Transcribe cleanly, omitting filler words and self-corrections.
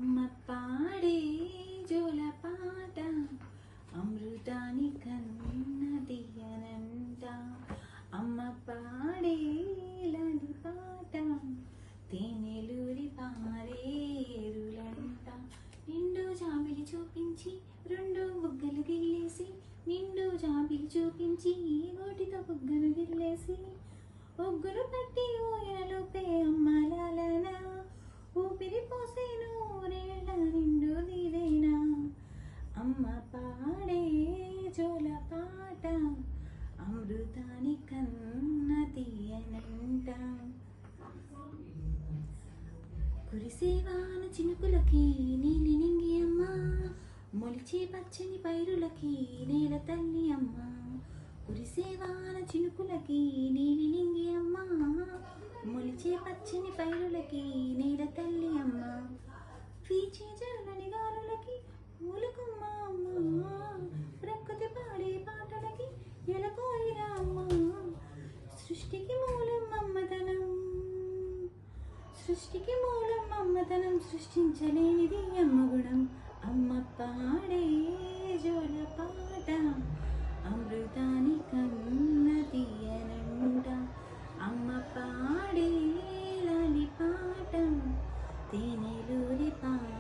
అమ్మ పాడే జోలపాట అమృతాని కన్నదియనంట. అమ్మ పాడే లాలి పాట తేనెలూరి పారేరులంట. నిండు జాబిలి చూపించి రెండు బుగ్గలు గిల్లేసి, నిండు జాబిలి చూపించి గోటితో బుగ్గలు గిల్లేసి, ఒగ్గురు పట్టి ఊయలోపే అమ్మలాలన ఊపిరి పోసే నూరేళ్ళ నిండు దీవేనా. అమ్మ పాడే జోల పాట అమృతాని కన్న తీయనంట. కురిసేవాన చినుకులకి నీలి నింగి అమ్మ, మొలిచే పచ్చని పైరులకి నేల తల్లి అమ్మ. కురిసేవాన చినుకులకి నీలి నింగి అమ్మ, మొలిచే పచ్చని పైరులకి నేల తల్లి అమ్మ. వీచే జల్లని గాలులకి మూలకుమ్మ అమ్మ, ప్రకృతి పాడే పాటలకి ఎలకోయిరా అమ్మ. సృష్టికి మూలం అమ్మతనం, సృష్టికి మూలం అమ్మతనం, సృష్టించలేనిది అమ్మ గుణం. అమ్మ పాడే జోల పాట అమృతాని కన్న తీయనంట. అమ్మ పాడే లాలి పాట తేనెలూరి పాట